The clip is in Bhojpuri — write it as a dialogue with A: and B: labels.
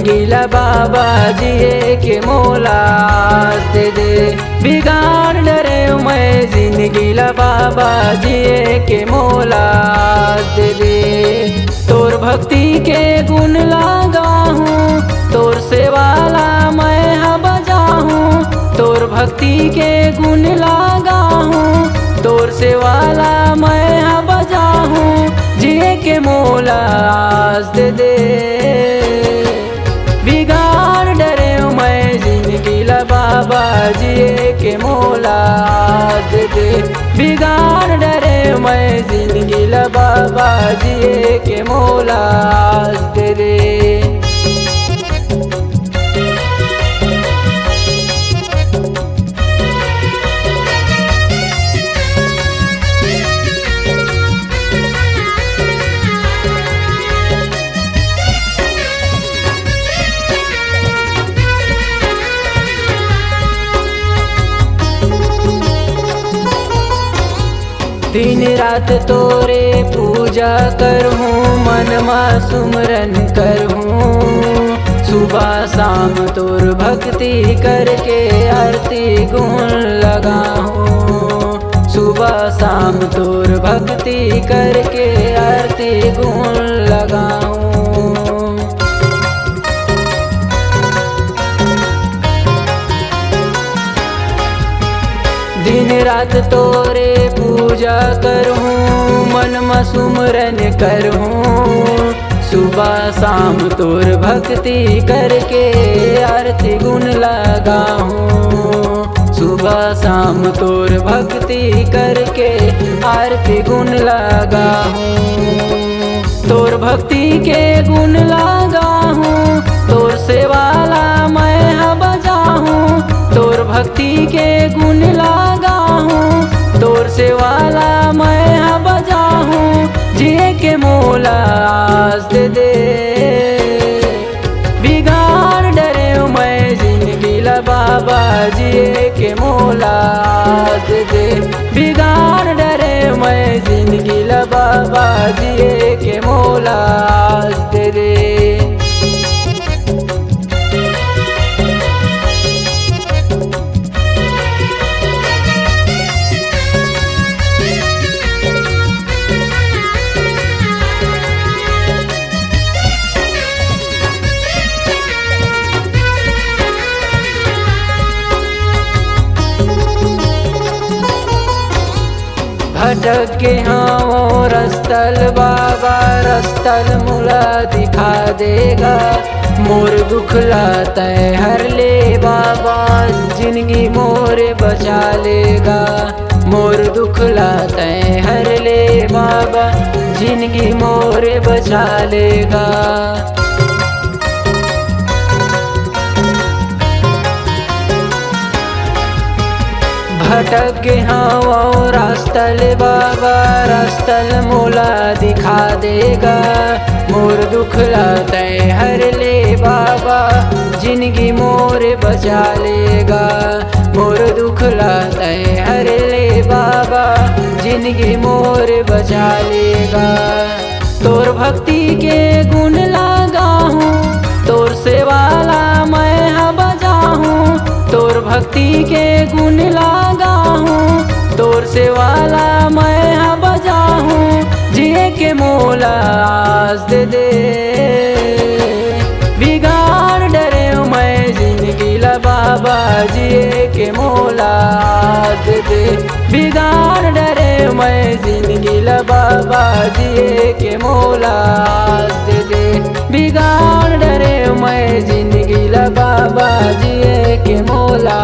A: जिंदगी ला बाबा जिए के मोला दे दे। बिगाड़ डरे मैं जिंदगी ला बाबा जिए के मोला दे दे। तोर भक्ति के गुण लगाहूँ, तोर सेवाला मैं हा बजाहूँ। तोर भक्ति के गुण लगाहूँ, तोर सेवाला मैं हा बजाहूँ। जिए के मोला दे दे। बिगाड़ डरे मैं जिंदगी ला बाबा जिए के मोला दे दे। बिगाड़ डरे मैं जिंदगी ला बाबा जिए के मोला दे दे। दिन रात तोरे पूजा करहूँ, मन मा सुमरन करहूँ। सुबह शाम तोर भक्ति करके आरती गुण लगाहूँ। सुबह शाम तोर भक्ति करके आरती गुण लगाहूँ। दिन रात तोरे पूजा करहूँ, मन में सुमरन करहूँ। सुबह शाम तोर भक्ति करके आरती गुण लगाहूँ। सुबह शाम तोर भक्ति करके आरती गुण लगाहूँ। तोर भक्ति के गुण लगाहूँ, तोर सेवाला मैं हा बजाहूँ। तोर भक्ति के गुण लगाहूँ, तोर सेवाला मैं हा बजाहूँ। जिए के मोला दे दे। बिगाड़ डरे मैं जिंदगी ला बाबा जिए के मोला दे दे। बिगाड़ डरे मैं जिंदगी ला बाबा जिए के मोला दे दे। भटक के हाँ रस्तल बाबा, रस्तल मुला दिखा देगा। मोर दुखला तय हर ले बाबा, जिंदगी मोर बचा लेगा। मोर दुखला तय हर ले बाबा, जिंदगी मोर बचा लेगा। भटक के हाँ रास्तल बाबा, रास्तल मोला दिखा देगा। मोर दुखला तय हर ले बाबा, जिंदगी मोर बचा लेगा। मोर दुखला तय हर ले बाबा, जिंदगी मोर बचा लेगा। तोर भक्ति के गुण लगाहूँ, तोर सेवाला मैं हा बजाहूँ। तोर भक्ति के गुण लगाहूँ, तोर सेवाला मैं हा बजाहूँ। जिए के मोला दे दे। बिगाड़ डरे मैं जिंदगी ला बाबा जिए के मोला दे दे। बिगाड़ डरे मैं जिंदगी ला बाबा जिए के मोला दे दे। बिगाड़ डरे मैं जिंदगी ला बाबा जिए के मोला